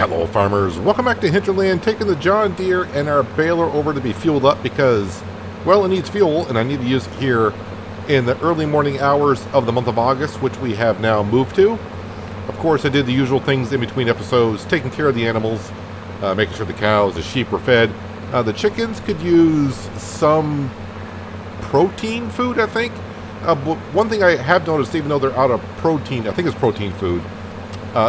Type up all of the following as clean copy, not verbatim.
Hello farmers, welcome back to Hinterland, taking the John Deere and our baler over to be fueled up because, well, it needs fuel and I need to use it here in the early morning hours of the month of August, which we have now moved to. Of course, I did the usual things in between episodes, taking care of the animals, making sure the cows, the sheep were fed. The chickens could use some protein food, I think. But one thing I have noticed, even though they're out of protein, I think it's protein food,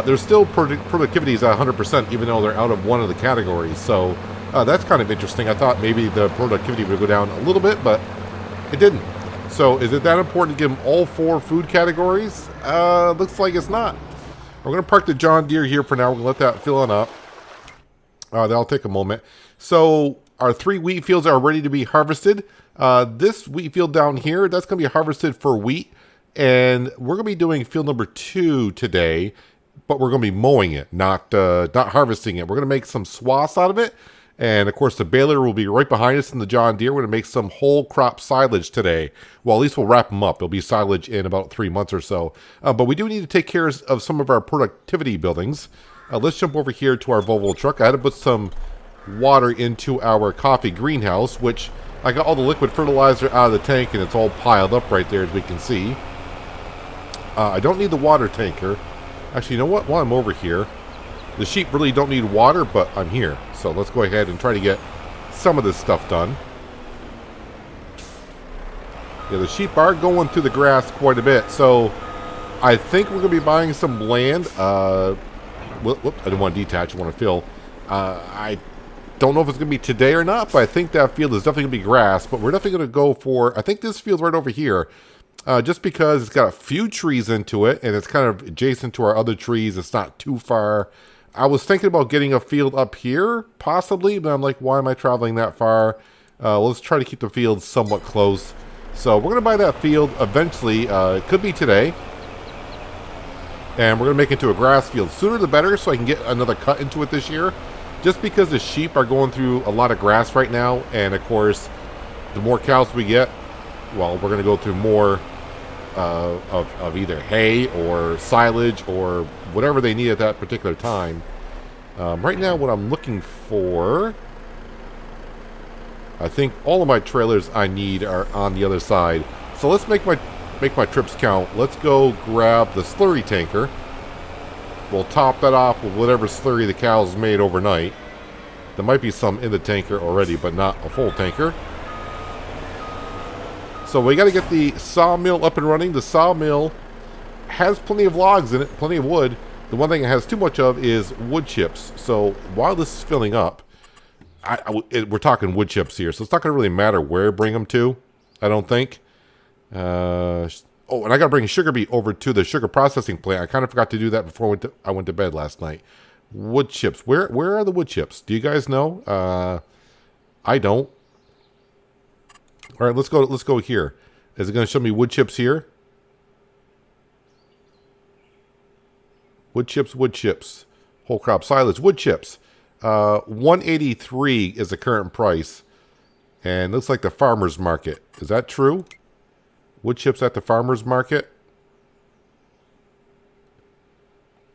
there's still productivity is at 100%, even though they're out of one of the categories. So that's kind of interesting. I thought maybe the productivity would go down a little bit, but it didn't. So is it that important to give them all 4 food categories? Looks like it's not. We're going to park the John Deere here for now. We're going to let that fill on up. That'll take a moment. So our 3 wheat fields are ready to be harvested. This wheat field down here, that's going to be harvested for wheat. And we're going to be doing field number 2 today. But we're going to be mowing it, not harvesting it. We're going to make some swaths out of it. And, of course, the baler will be right behind us in the John Deere. We're going to make some whole crop silage today. Well, at least we'll wrap them up. It'll be silage in about 3 months or so. But we do need to take care of some of our productivity buildings. Let's jump over here to our Volvo truck. I had to put some water into our coffee greenhouse, which I got all the liquid fertilizer out of the tank, and it's all piled up right there, as we can see. I don't need the water tanker. Actually, you know what? While I'm over here, the sheep really don't need water, but I'm here. So let's go ahead and try to get some of this stuff done. Yeah, the sheep are going through the grass quite a bit. So I think we're going to be buying some land. Whoop, I didn't want to detach. I want to fill. I don't know if it's going to be today or not, but I think that field is definitely going to be grass. But we're definitely going to go for, I think this field's right over here. Just because it's got a few trees into it, and it's kind of adjacent to our other trees. It's not too far. I was thinking about getting a field up here, possibly, but I'm like, why am I traveling that far? Let's try to keep the field somewhat close. So we're going to buy that field eventually. It could be today. And we're going to make it into a grass field. Sooner the better, so I can get another cut into it this year. Just because the sheep are going through a lot of grass right now, and of course, the more cows we get, well, we're going to go through more of either hay or silage or whatever they need at that particular time. Right now, what I'm looking for, I think all of my trailers I need are on the other side. So let's make my trips count. Let's go grab the slurry tanker. We'll top that off with whatever slurry the cows made overnight. There might be some in the tanker already, but not a full tanker. So we got to get the sawmill up and running. The sawmill has plenty of logs in it, plenty of wood. The one thing it has too much of is wood chips. So while this is filling up, we're talking wood chips here. So it's not going to really matter where I bring them to, I don't think. Oh, and I got to bring sugar beet over to the sugar processing plant. I kind of forgot to do that before I went to bed last night. Wood chips. Where are the wood chips? Do you guys know? I don't. All right, let's go here. Is it going to show me wood chips here? Wood chips. Whole crop silage, wood chips. 183 is the current price. And looks like the farmer's market. Is that true? Wood chips at the farmer's market.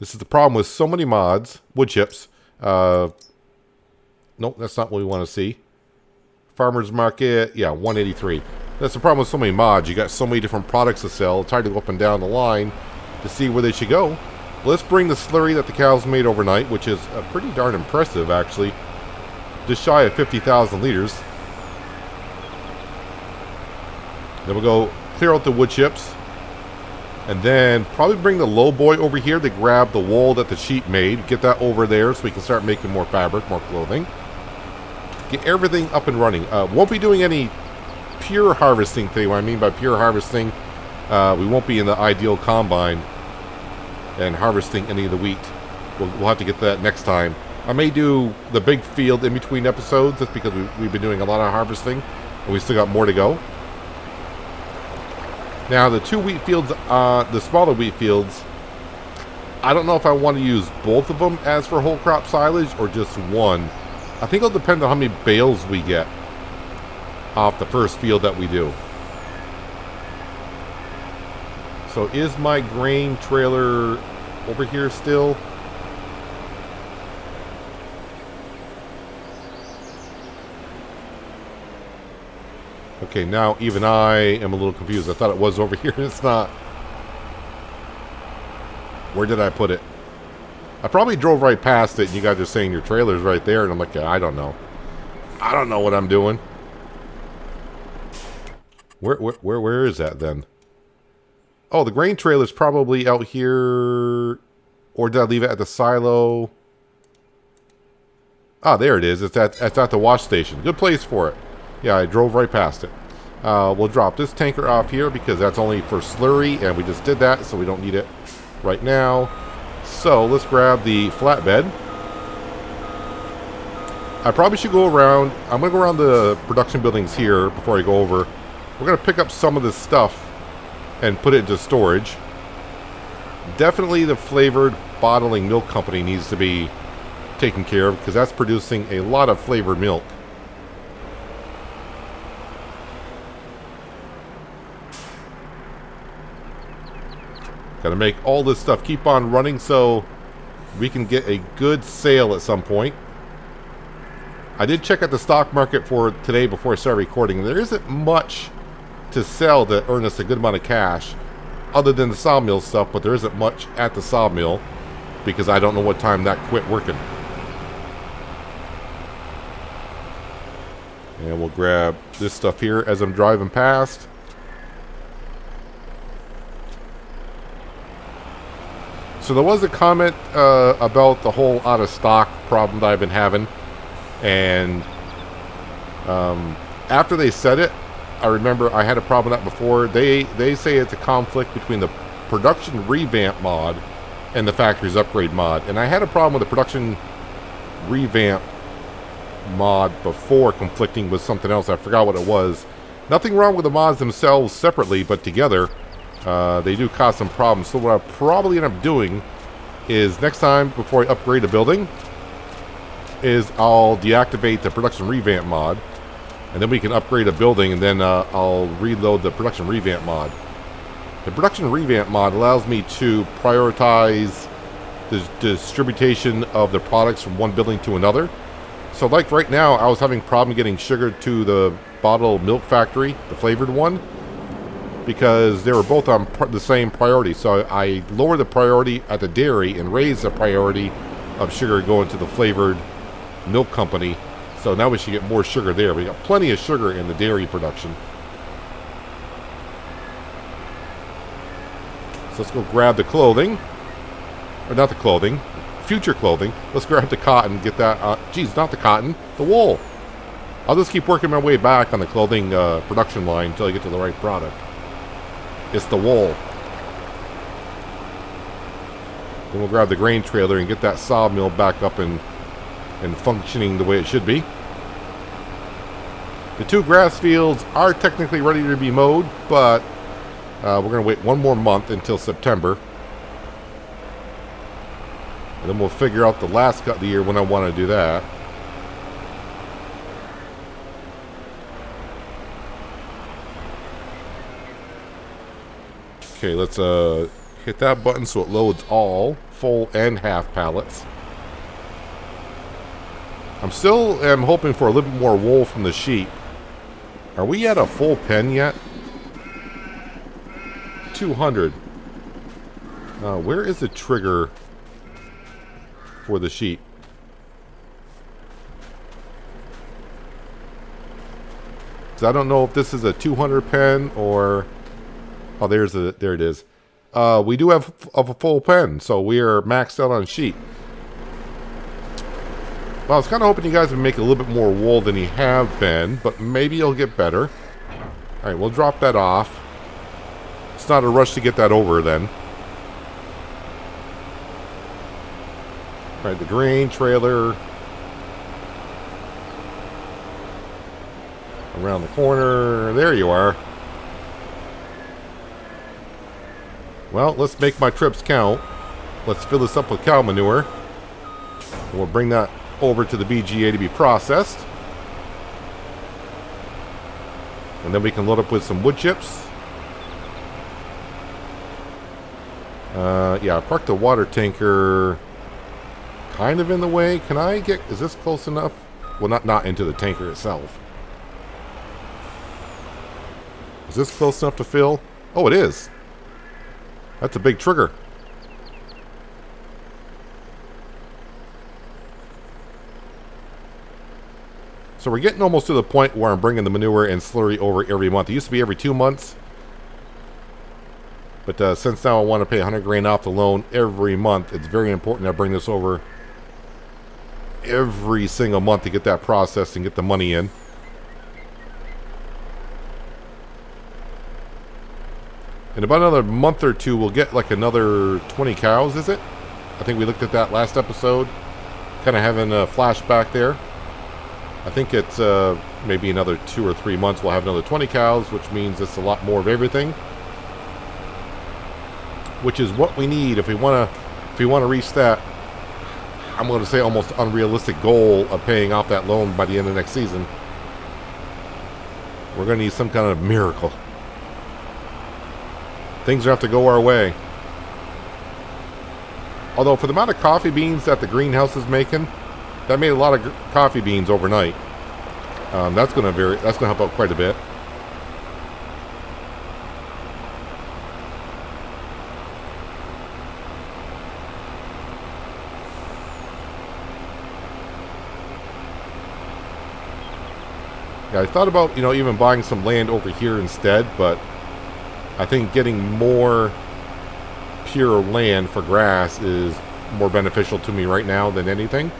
This is the problem with so many mods. Wood chips. Nope, that's not what we want to see. Farmer's market, yeah, 183. That's the problem with so many mods. You got so many different products to sell. It's hard to go up and down the line to see where they should go. Let's bring the slurry that the cows made overnight, which is pretty darn impressive, actually. Just shy of 50,000 liters. Then we'll go clear out the wood chips. And then probably bring the low boy over here to grab the wool that the sheep made. Get that over there so we can start making more fabric, more clothing. Get everything up and running. Won't be doing any pure harvesting today. What I mean by pure harvesting, we won't be in the ideal combine and harvesting any of the wheat. We'll have to get that next time. I may do the big field in between episodes just because we've been doing a lot of harvesting and we still got more to go. Now the 2 wheat fields, the smaller wheat fields, I don't know if I want to use both of them as for whole crop silage or just one. I think it'll depend on how many bales we get off the first field that we do. So is my grain trailer over here still? Okay, now even I am a little confused. I thought it was over here, and it's not. Where did I put it? I probably drove right past it, and you guys are saying your trailer's right there, and I'm like, I don't know. I don't know what I'm doing. Where is that then? Oh, the grain trailer's probably out here. Or did I leave it at the silo? Ah, there it is. It's at the wash station. Good place for it. Yeah, I drove right past it. We'll drop this tanker off here because that's only for slurry, and we just did that, so we don't need it right now. So let's grab the flatbed. I probably should go around. I'm going to go around the production buildings here before I go over. We're going to pick up some of this stuff and put it into storage. Definitely the flavored bottling milk company needs to be taken care of because that's producing a lot of flavored milk. Got to make all this stuff keep on running so we can get a good sale at some point. I did check out the stock market for today before I started recording. There isn't much to sell that earn us a good amount of cash other than the sawmill stuff, but there isn't much at the sawmill because I don't know what time that quit working. And we'll grab this stuff here as I'm driving past. So there was a comment about the whole out of stock problem that I've been having. And after they said it, I remember I had a problem with that before. They say it's a conflict between the production revamp mod and the factory's upgrade mod. And I had a problem with the production revamp mod before conflicting with something else. I forgot what it was. Nothing wrong with the mods themselves separately, but together they do cause some problems. So what I'll probably end up doing is next time before I upgrade a building is I'll deactivate the production revamp mod, and then we can upgrade a building, and then I'll reload the production revamp mod. The production revamp mod allows me to prioritize the distribution of the products from one building to another. So like right now, I was having problem getting sugar to the bottled milk factory, the flavored one, because they were both on the same priority. So I lowered the priority at the dairy and raised the priority of sugar going to the flavored milk company. So now we should get more sugar there. We got plenty of sugar in the dairy production. So let's go grab the clothing. Or not the clothing, future clothing. Let's grab the cotton, get that, geez, not the cotton, the wool. I'll just keep working my way back on the clothing production line until I get to the right product. It's the wool. Then we'll grab the grain trailer and get that sawmill back up and functioning the way it should be. The two grass fields are technically ready to be mowed, but we're going to wait one more month until September. And then we'll figure out the last cut of the year when I want to do that. Okay, let's hit that button so it loads all full and half pallets. I'm hoping for a little bit more wool from the sheep. Are we at a full pen yet? 200. Where is the trigger for the sheep? Because I don't know if this is a 200 pen or... Oh, there it is. We do have a full pen, so we are maxed out on sheep. Well, I was kind of hoping you guys would make a little bit more wool than you have been, but maybe it'll get better. Alright, we'll drop that off. It's not a rush to get that over then. Alright, the grain trailer. Around the corner. There you are. Well, let's make my trips count. Let's fill this up with cow manure. And we'll bring that over to the BGA to be processed. And then we can load up with some wood chips. Yeah, I parked the water tanker kind of in the way. Can I get... Is this close enough? Well, not into the tanker itself. Is this close enough to fill? Oh, it is. That's a big trigger. So we're getting almost to the point where I'm bringing the manure and slurry over every month. It used to be every 2 months. But since now I want to pay 100 grand off the loan every month, it's very important I bring this over every single month to get that processed and get the money in. In about another month or two, we'll get like another 20 cows, is it? I think we looked at that last episode. Kind of having a flashback there. I think it's maybe another 2 or 3 months we'll have another 20 cows, which means it's a lot more of everything. Which is what we need if we want to reach that, I'm going to say almost unrealistic goal of paying off that loan by the end of next season. We're going to need some kind of miracle. Things have to go our way. Although for the amount of coffee beans that the greenhouse is making, that made a lot of coffee beans overnight. That's going to help out quite a bit. Yeah, I thought about, even buying some land over here instead, but I think getting more pure land for grass is more beneficial to me right now than anything.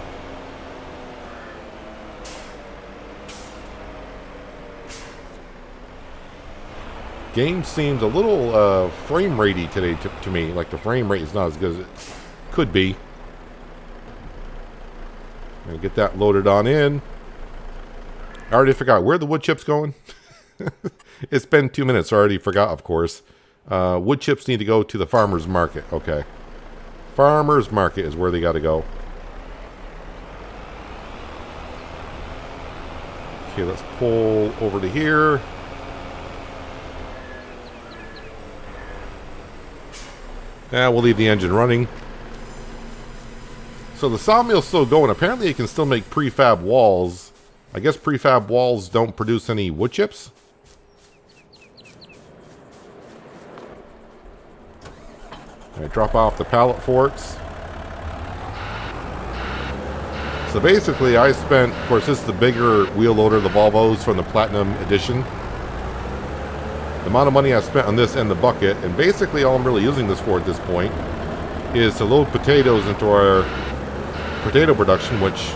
Game seems a little frame ratey today to me. Like the frame rate is not as good as it could be. Gonna get that loaded on in. I already forgot. Where are the wood chips going? It's been 2 minutes. I already forgot, of course. Wood chips need to go to the farmer's market. Okay. Farmer's market is where they got to go. Okay, let's pull over to here. We'll leave the engine running. So the sawmill's still going. Apparently it can still make prefab walls. I guess prefab walls don't produce any wood chips. I drop off the pallet forks. So basically I spent, of course this is the bigger wheel loader, the Volvos from the Platinum Edition. The amount of money I spent on this and the bucket, and basically all I'm really using this for at this point is to load potatoes into our potato production, which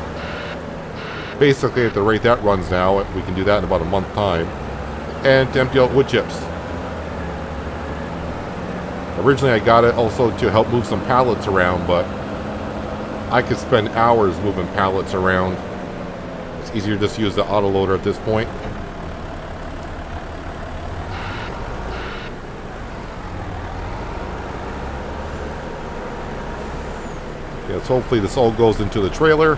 basically at the rate that runs now, we can do that in about a month time, and to empty out wood chips. Originally I got it also to help move some pallets around, but I could spend hours moving pallets around. It's easier to just use the autoloader at this point. Yes, hopefully this all goes into the trailer.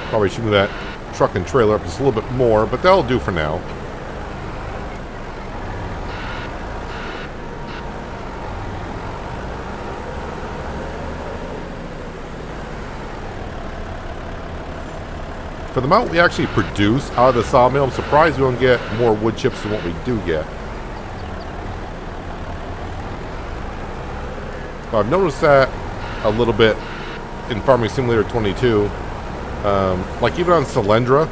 Probably should move that truck and trailer up just a little bit more, but that'll do for now. For the amount we actually produce out of the sawmill, I'm surprised we don't get more wood chips than what we do get. But I've noticed that a little bit in Farming Simulator 22. Like even on Solyndra,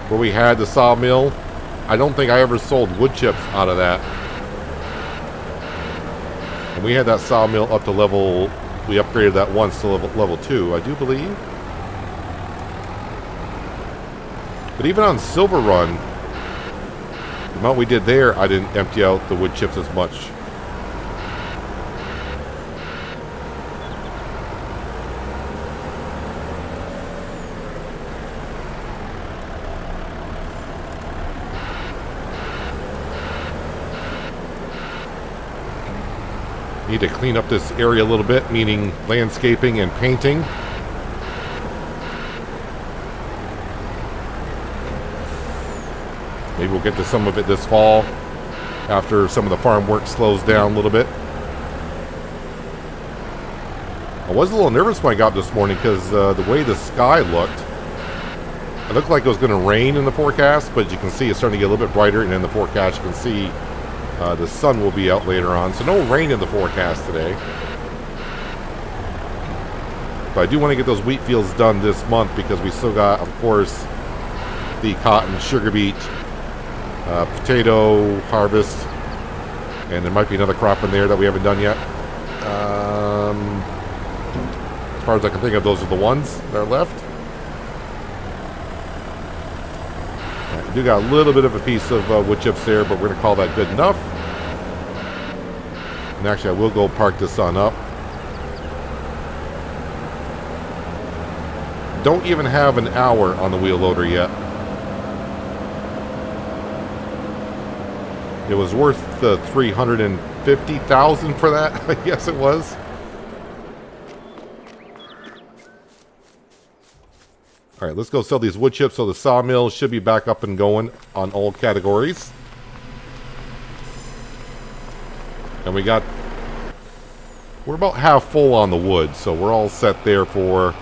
where we had the sawmill, I don't think I ever sold wood chips out of that. And we had that sawmill up to level, we upgraded that once to level 2, I do believe. But even on Silver Run, the amount we did there, I didn't empty out the wood chips as much. Need to clean up this area a little bit, meaning landscaping and painting. Maybe we'll get to some of it this fall after some of the farm work slows down a little bit. I was a little nervous when I got up this morning because the way the sky looked, It looked like it was going to rain in the forecast, but you can see it's starting to get a little bit brighter, and in the forecast you can see the sun will be out later on. So no rain in the forecast today. But I do want to get those wheat fields done this month because we still got, of course, the cotton, sugar beet, potato harvest, and there might be another crop in there that we haven't done yet. As far as I can think of, those are the ones that are left. We do got a little bit of a piece of wood chips there, but we're going to call that good enough. And actually, I will go park this on up. Don't even have an hour on the wheel loader yet. It was worth the $350,000 for that, I guess it was. All right, let's go sell these wood chips. So the sawmill should be back up and going on all categories. And we're about half full on the wood, so we're all set there for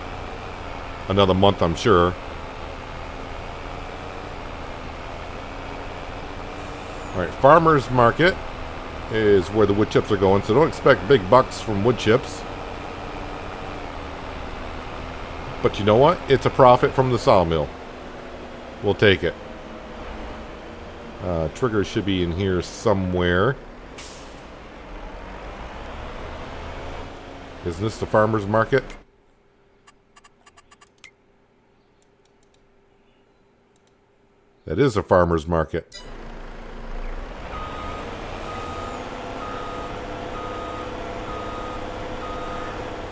another month, I'm sure. All right, farmers market is where the wood chips are going, so don't expect big bucks from wood chips. But you know what? It's a profit from the sawmill. We'll take it. Trigger should be in here somewhere. Isn't this the farmer's market? That is a farmer's market.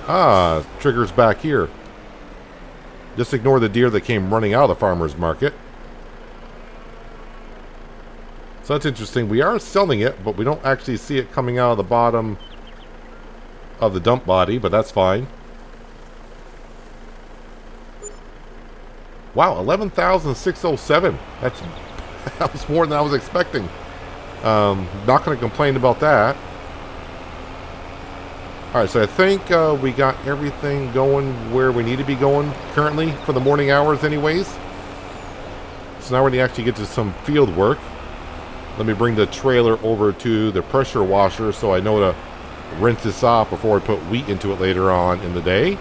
Ah, Trigger's back here. Just ignore the deer that came running out of the farmer's market. So that's interesting. We are selling it, but we don't actually see it coming out of the bottom of the dump body, but that's fine. Wow, 11,607. That was more than I was expecting. Not going to complain about that. Alright, so I think we got everything going where we need to be going currently for the morning hours anyways. So now we're going to actually get to some field work. Let me bring the trailer over to the pressure washer so I know to rinse this off before I put wheat into it later on in the day.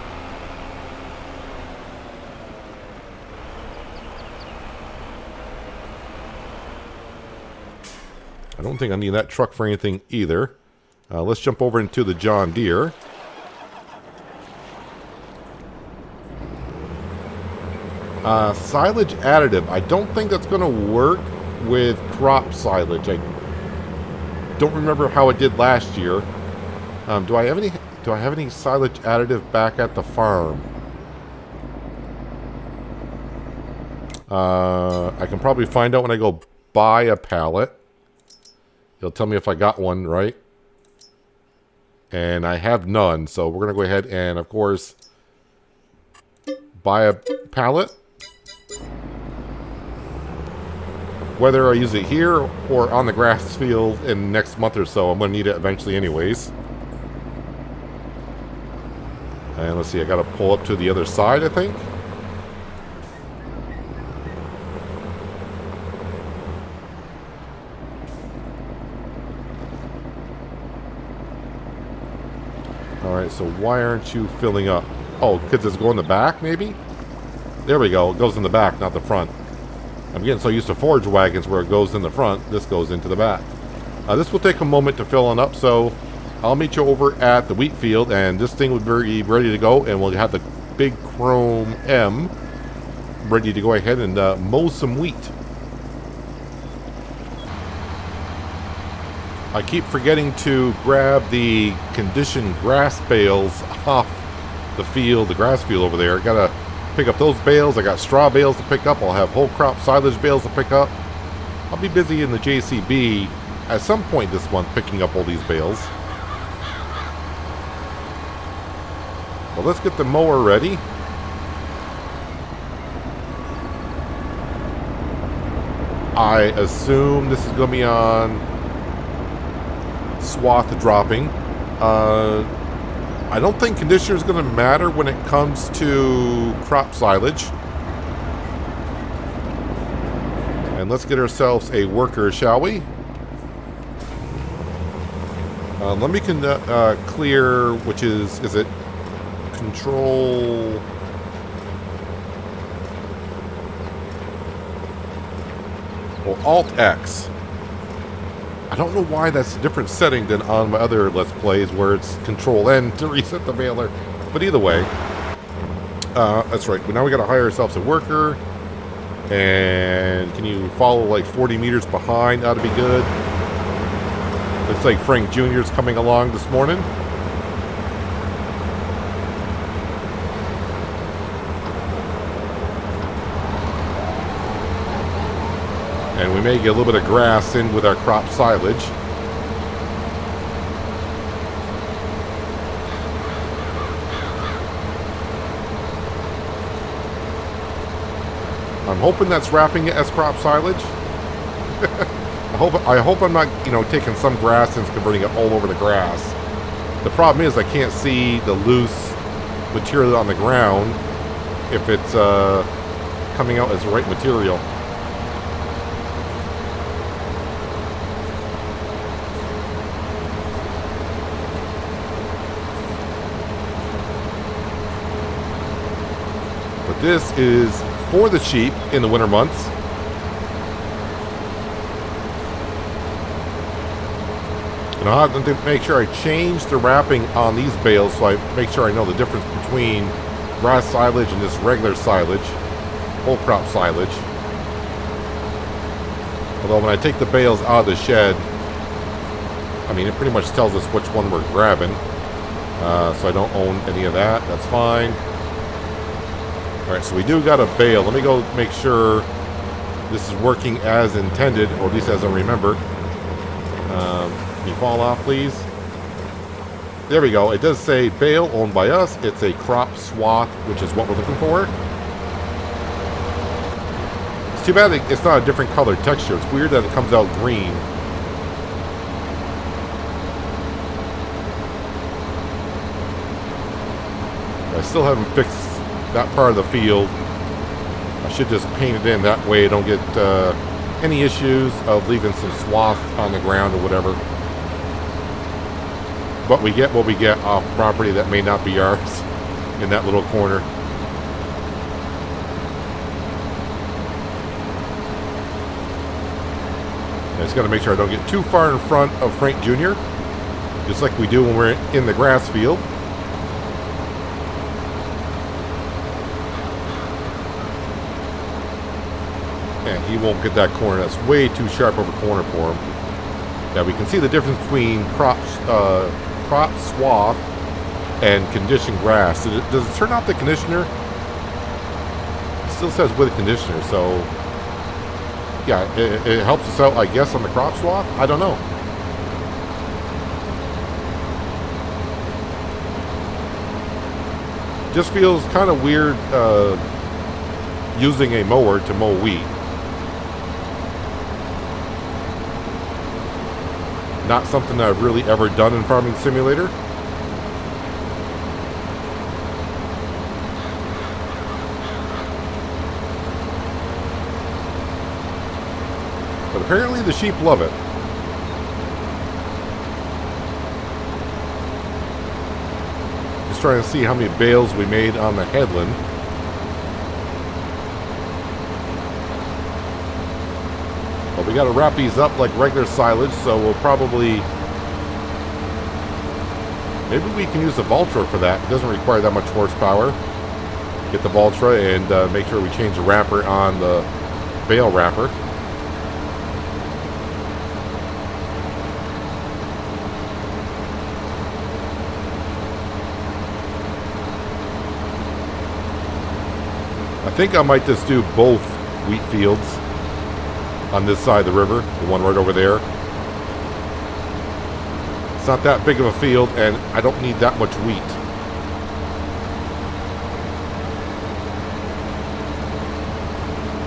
I don't think I need that truck for anything either. Let's jump over into the John Deere. Silage additive. I don't think that's going to work with crop silage. I don't remember how it did last year. Do I have any silage additive back at the farm? I can probably find out when I go buy a pallet. It'll tell me if I got one, right? And I have none, so we're going to go ahead and, of course, buy a pallet. Whether I use it here or on the grass field in the next month or so, I'm going to need it eventually anyways. And let's see, I got to pull up to the other side, I think. Alright, so why aren't you filling up? Oh, because it's going in the back, maybe? There we go. It goes in the back, not the front. I'm getting so used to forage wagons where it goes in the front. This goes into the back. This will take a moment to fill on up, so I'll meet you over at the wheat field, and this thing will be ready to go, and we'll have the big Chrome M ready to go ahead and mow some wheat. I keep forgetting to grab the conditioned grass bales off the field, the grass field over there. Gotta pick up those bales. I got straw bales to pick up. I'll have whole crop silage bales to pick up. I'll be busy in the JCB at some point this month picking up all these bales. Well, let's get the mower ready. I assume this is going to be on swath dropping. I don't think conditioner is going to matter when it comes to crop silage. And let's get ourselves a worker, shall we? Let me clear, which is it control... Well, Alt-X. I don't know why that's a different setting than on my other Let's Plays where it's Control-N to reset the baler. But either way, that's right. But now we got to hire ourselves a worker. And can you follow like 40 meters behind? That'd be good. Looks like Frank Jr. is coming along this morning. And we may get a little bit of grass in with our crop silage. I'm hoping that's wrapping it as crop silage. I hope I'm not, taking some grass and converting it all over the grass. The problem is I can't see the loose material on the ground if it's coming out as the right material. But this is for the sheep in the winter months. And I'll have to make sure I change the wrapping on these bales so I make sure I know the difference between grass silage and just regular silage, whole crop silage. Although when I take the bales out of the shed, I mean, it pretty much tells us which one we're grabbing. So I don't own any of that. That's fine. Alright, so we do got a bale. Let me go make sure this is working as intended, or at least as I remember. Can you fall off, please? There we go. It does say bale owned by us. It's a crop swath, which is what we're looking for. It's too bad it's not a different colored texture. It's weird that it comes out green. I still haven't fixed that part of the field. I should just paint it in that way I don't get any issues of leaving some swath on the ground or whatever. But we get what we get off property that may not be ours in that little corner. I just got to make sure I don't get too far in front of Frank Jr., just like we do when we're in the grass field. And he won't get that corner. That's way too sharp of a corner for him. Now we can see the difference between crop swath and conditioned grass. Does it turn off the conditioner? It still says with conditioner, so yeah, it helps us out, I guess, on the crop swath. I don't know. Just feels kind of weird using a mower to mow wheat. Not something that I've really ever done in Farming Simulator. But apparently the sheep love it. Just trying to see how many bales we made on the headland. But we got to wrap these up like regular silage, so we'll probably... Maybe we can use the Valtra for that. It doesn't require that much horsepower. Get the Valtra and make sure we change the wrapper on the bale wrapper. I think I might just do both wheat fields on this side of the river, the one right over there. It's not that big of a field, and I don't need that much wheat.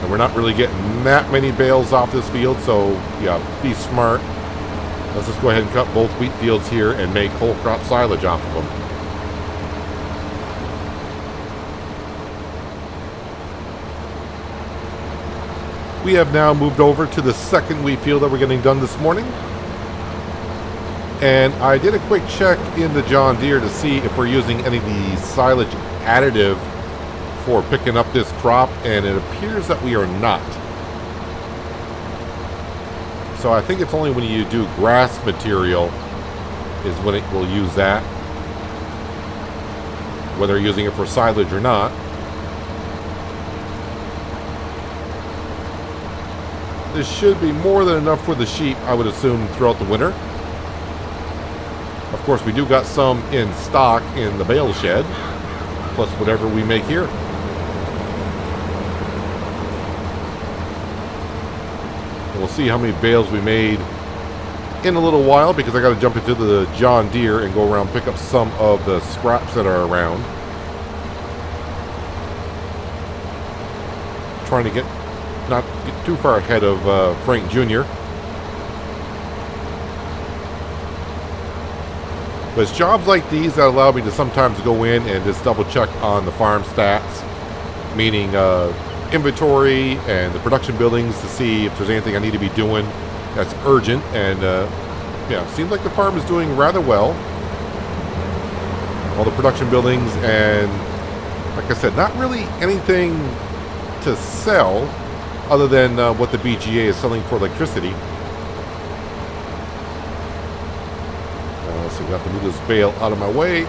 And we're not really getting that many bales off this field, so yeah, be smart. Let's just go ahead and cut both wheat fields here and make whole crop silage off of them. We have now moved over to the second wheat field that we're getting done this morning. And I did a quick check in the John Deere to see if we're using any of the silage additive for picking up this crop, and it appears that we are not. So I think it's only when you do grass material is when it will use that, whether you're using it for silage or not. This should be more than enough for the sheep, I would assume, throughout the winter. Of course, we do got some in stock in the bale shed, plus whatever we make here. We'll see how many bales we made in a little while, because I got to jump into the John Deere and go around and pick up some of the scraps that are around. Trying to not get too far ahead of Frank Jr. But it's jobs like these that allow me to sometimes go in and just double check on the farm stats, meaning inventory and the production buildings, to see if there's anything I need to be doing that's urgent. And yeah, seems like the farm is doing rather well. All the production buildings, and like I said, not really anything to sell other than what the BGA is selling for electricity. So we have to move this bale out of my way,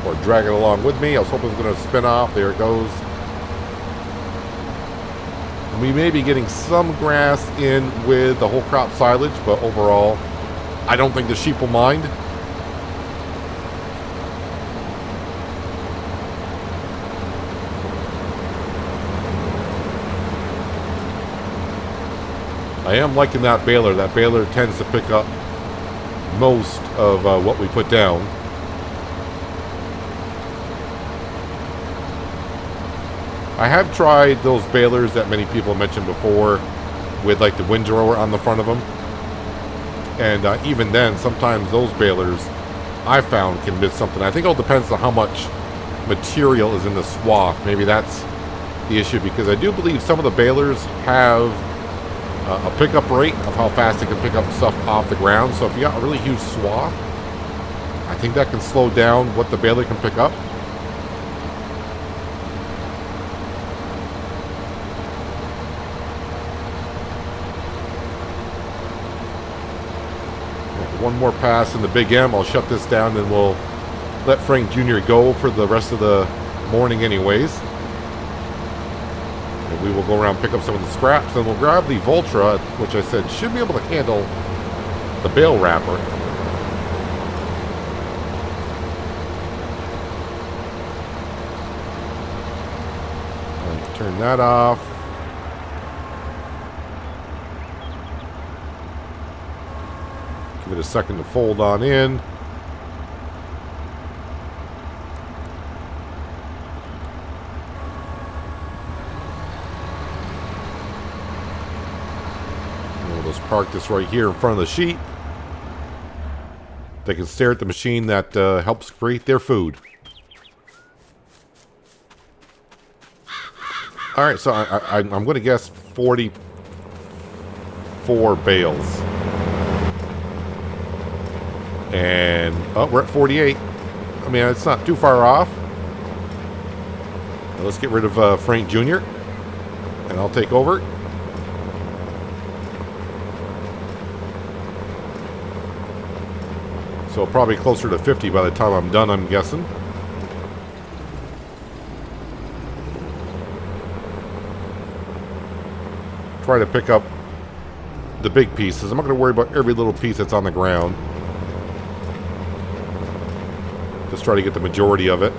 or drag it along with me. I was hoping it was going to spin off. There it goes. And we may be getting some grass in with the whole crop silage, but overall, I don't think the sheep will mind. I am liking that baler. That baler tends to pick up most of what we put down. I have tried those balers that many people mentioned before with like the windrower on the front of them. And even then, sometimes those balers I found can miss something. I think it all depends on how much material is in the swath. Maybe that's the issue, because I do believe some of the balers have a pickup rate of how fast it can pick up stuff off the ground. So if you got a really huge swath, I think that can slow down what the baler can pick up. One more pass in the Big M. I'll shut this down, and we'll let Frank Jr. go for the rest of the morning anyways. We will go around and pick up some of the scraps, and we'll grab the Voltra, which I said should be able to handle the bale wrapper. And turn that off. Give it a second to fold on in. Park this right here in front of the sheep. They can stare at the machine that helps create their food. All right, so I'm going to guess 44 bales. And, oh, we're at 48. I mean, it's not too far off. Now let's get rid of Frank Jr. and I'll take over. So probably closer to 50 by the time I'm done, I'm guessing. Try to pick up the big pieces. I'm not going to worry about every little piece that's on the ground. Just try to get the majority of it.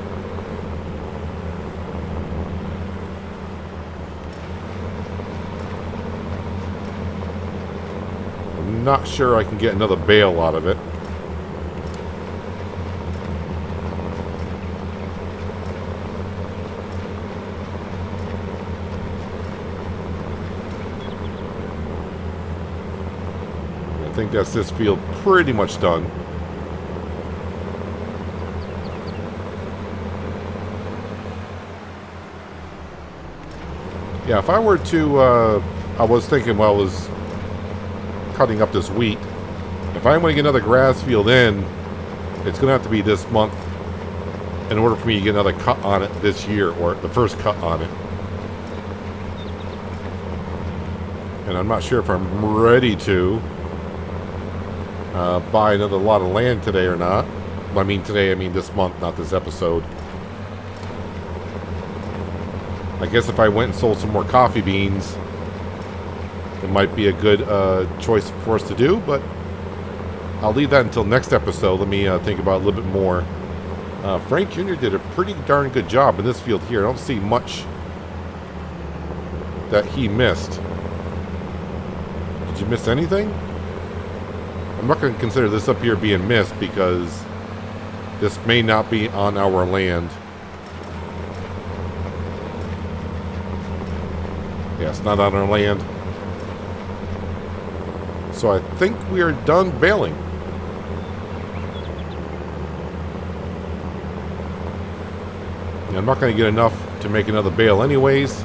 I'm not sure I can get another bale out of it. I think that's this field pretty much done. Yeah, if I were to, I was thinking while I was cutting up this wheat, if I'm going to get another grass field in, it's going to have to be this month in order for me to get another cut on it this year, or the first cut on it. And I'm not sure if I'm ready to buy another lot of land today or not. I mean today, I mean this month, not this episode. I guess if I went and sold some more coffee beans, it might be a good choice for us to do, but I'll leave that until next episode. Let me think about it a little bit more. Frank Jr. did a pretty darn good job in this field here. I don't see much that he missed. Did you miss anything? I'm not going to consider this up here being missed because this may not be on our land. Yeah, it's not on our land. So I think we are done baling. And I'm not going to get enough to make another bale anyways.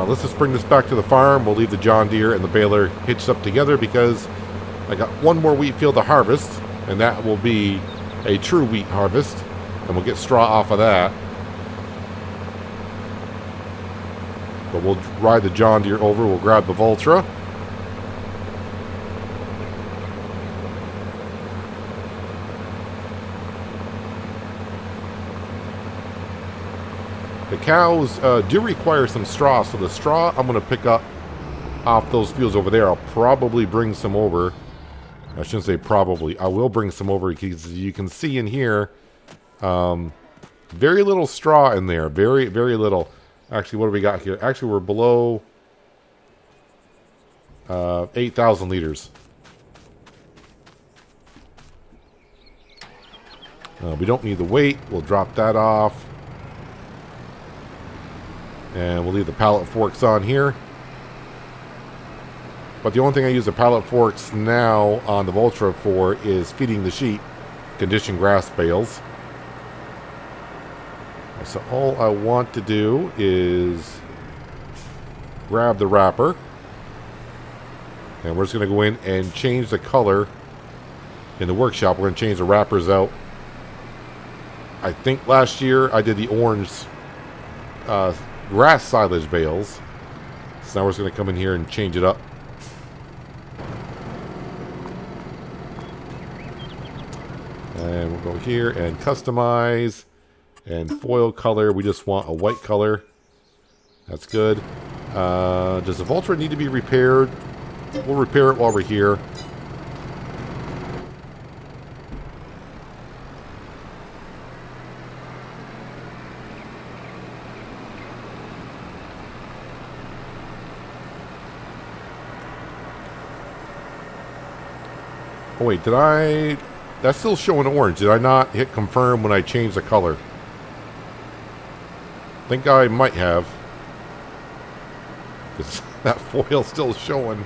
Let's just bring this back to the farm. We'll leave the John Deere and the baler hitched up together because I got one more wheat field to harvest, and that will be a true wheat harvest, and we'll get straw off of that. But we'll ride the John Deere over. We'll grab the Vultra. The cows do require some straw, so the straw I'm going to pick up off those fields over there. I'll probably bring some over. I shouldn't say probably. I will bring some over because you can see in here very little straw in there. Very, very little. Actually, what do we got here? Actually, we're below 8,000 liters. We don't need the weight. We'll drop that off. And we'll leave the pallet forks on here. But the only thing I use the pallet forks now on the Vultra for is feeding the sheep conditioned grass bales. So all I want to do is grab the wrapper. And we're just going to go in and change the color in the workshop. We're going to change the wrappers out. I think last year I did the orange grass silage bales. So now we're just going to come in here and change it up. And we'll go here and customize. And foil color, we just want a white color. That's good. Does the Vultra need to be repaired? We'll repair it while we're here. Oh wait, did I... That's still showing orange. Did I not hit confirm when I changed the color? I think I might have. Because that foil's still showing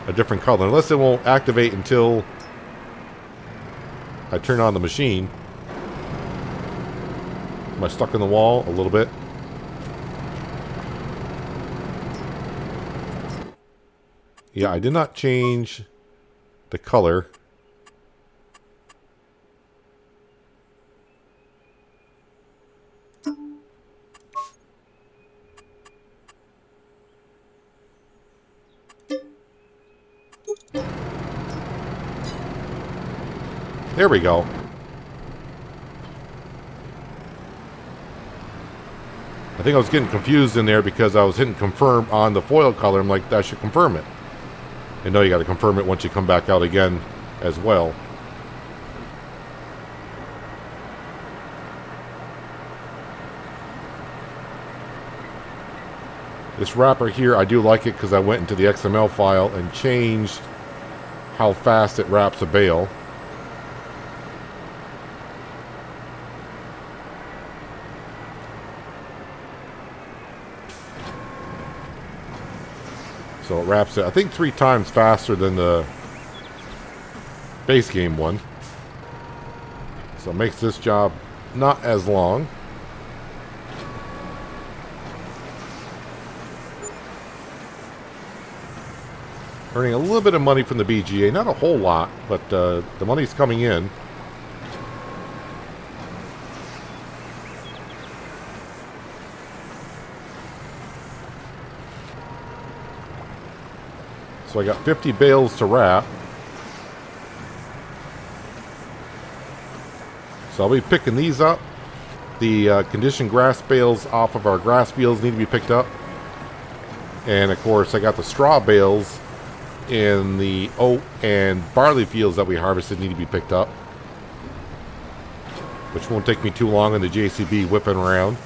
a different color. Unless it won't activate until I turn on the machine. Am I stuck in the wall a little bit? Yeah, I did not change the color. There we go. I think I was getting confused in there because I was hitting confirm on the foil color. I'm like, that should confirm it. And no, you got to confirm it once you come back out again as well. This wrapper here, I do like it because I went into the XML file and changed how fast it wraps a bale. So it wraps it, I think, 3 times faster than the base game one. So it makes this job not as long. Earning a little bit of money from the BGA. Not a whole lot, but the money's coming in. So I got 50 bales to wrap. So I'll be picking these up. The conditioned grass bales off of our grass fields need to be picked up. And of course I got the straw bales in the oat and barley fields that we harvested need to be picked up. Which won't take me too long in the JCB whipping around.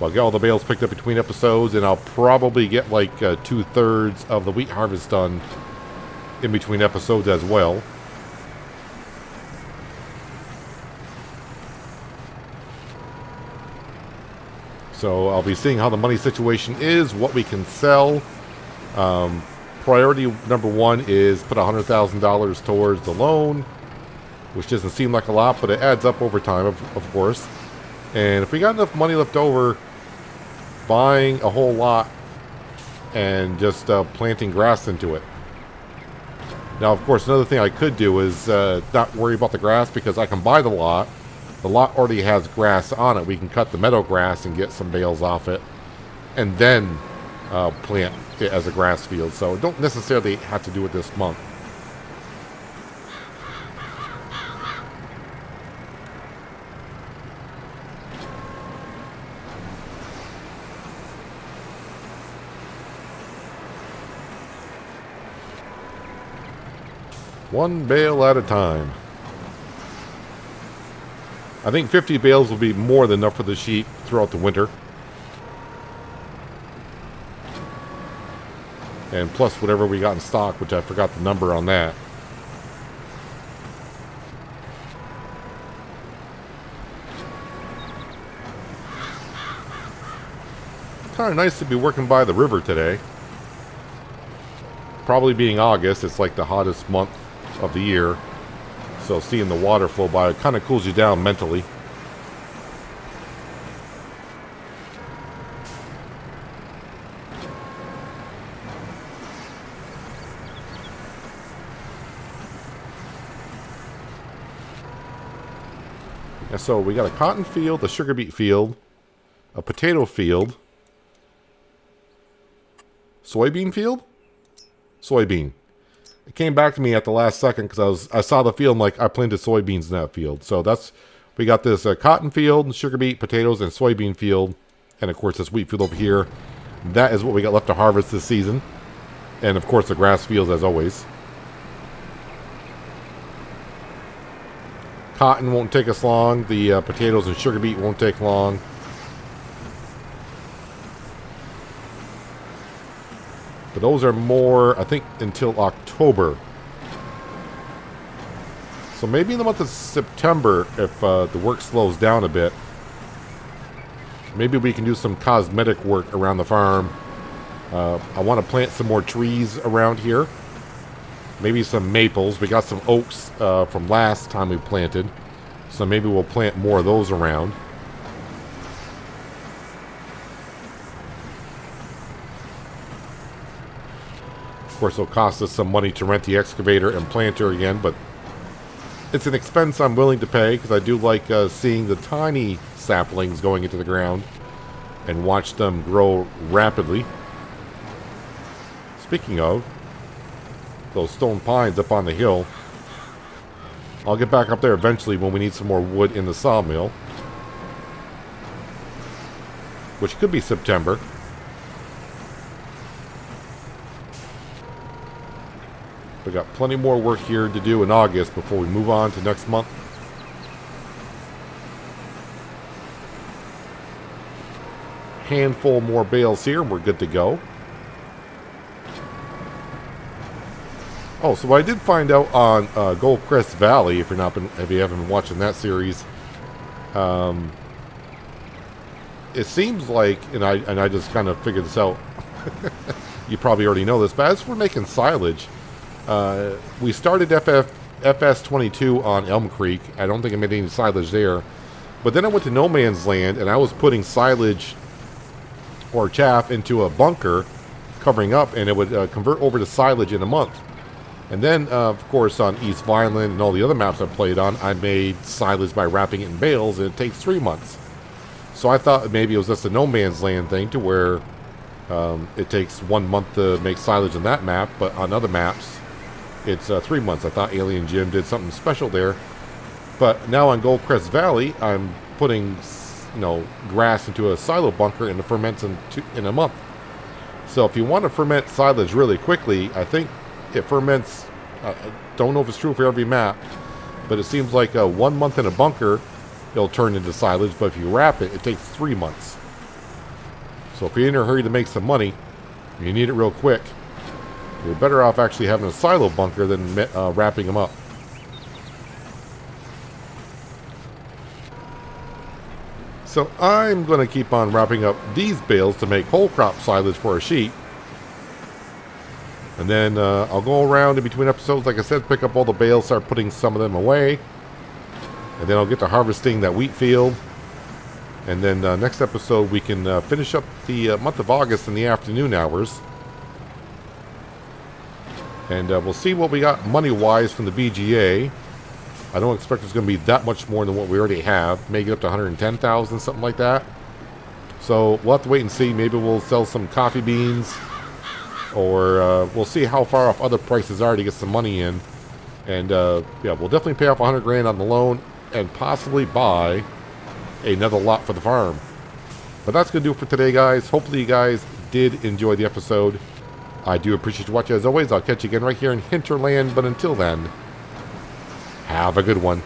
I'll get all the bales picked up between episodes, and I'll probably get like 2/3 of the wheat harvest done in between episodes as well. So I'll be seeing how the money situation is, what we can sell. Priority number one is put $100,000 towards the loan, which doesn't seem like a lot, but it adds up over time, of course. And if we got enough money left over, buying a whole lot and just planting grass into it. Now, of course, another thing I could do is not worry about the grass, because I can buy the lot. The lot already has grass on it. We can cut the meadow grass and get some bales off it, and then plant it as a grass field. So don't necessarily have to do it this month. One bale at a time. I think 50 bales will be more than enough for the sheep throughout the winter. And plus whatever we got in stock, which I forgot the number on that. Kind of nice to be working by the river today. Probably being August, it's like the hottest month of the year. So seeing the water flow by, it kind of cools you down mentally. And so we got a cotton field, a sugar beet field, a potato field, soybean field? Soybean. It came back to me at the last second because I saw the field and like I planted soybeans in that field. So that's, we got this cotton field, sugar beet, potatoes, and soybean field. And of course this wheat field over here. That is what we got left to harvest this season. And of course the grass fields as always. Cotton won't take us long. The potatoes and sugar beet won't take long. But those are more, I think, until October. So maybe in the month of September, if the work slows down a bit, maybe we can do some cosmetic work around the farm. I want to plant some more trees around here. Maybe some maples. We got some oaks from last time we planted. So maybe we'll plant more of those around. Of course, it'll cost us some money to rent the excavator and planter again, but it's an expense I'm willing to pay because I do like seeing the tiny saplings going into the ground and watch them grow rapidly. Speaking of, those stone pines up on the hill, I'll get back up there eventually when we need some more wood in the sawmill, which could be September. We got plenty more work here to do in August before we move on to next month. Handful more bales here and we're good to go. Oh, so I did find out on Gold Crest Valley, if you haven't been watching that series, it seems like, and I just kind of figured this out. You probably already know this, but as we're making silage, we started FS22 on Elm Creek. I don't think I made any silage there. But then I went to No Man's Land, and I was putting silage or chaff into a bunker covering up, and it would convert over to silage in a month. And then, of course, on East Vineland and all the other maps I've played on, I made silage by wrapping it in bales, and it takes 3 months. So I thought maybe it was just a no man's land thing to where it takes 1 month to make silage on that map, but on other maps, it's 3 months. I thought Alien Jim did something special there. But now on Goldcrest Valley, I'm putting, grass into a silo bunker, and it ferments in a month. So if you want to ferment silage really quickly, I think it ferments, don't know if it's true for every map, but it seems like 1 month in a bunker, it'll turn into silage, but if you wrap it, it takes 3 months. So if you're in a hurry to make some money, you need it real quick, you're better off actually having a silo bunker than wrapping them up. So I'm going to keep on wrapping up these bales to make whole crop silage for our sheep. And then I'll go around in between episodes, like I said, pick up all the bales, start putting some of them away. And then I'll get to harvesting that wheat field. And then next episode, we can finish up the month of August in the afternoon hours. And we'll see what we got money-wise from the BGA. I don't expect it's going to be that much more than what we already have. Maybe up to 110,000, something like that. So we'll have to wait and see. Maybe we'll sell some coffee beans. Or we'll see how far off other prices are to get some money in. And yeah, we'll definitely pay off 100 grand on the loan and possibly buy another lot for the farm. But that's going to do it for today, guys. Hopefully you guys did enjoy the episode. I do appreciate you watching as always. I'll catch you again right here in Hinterland. But until then, have a good one.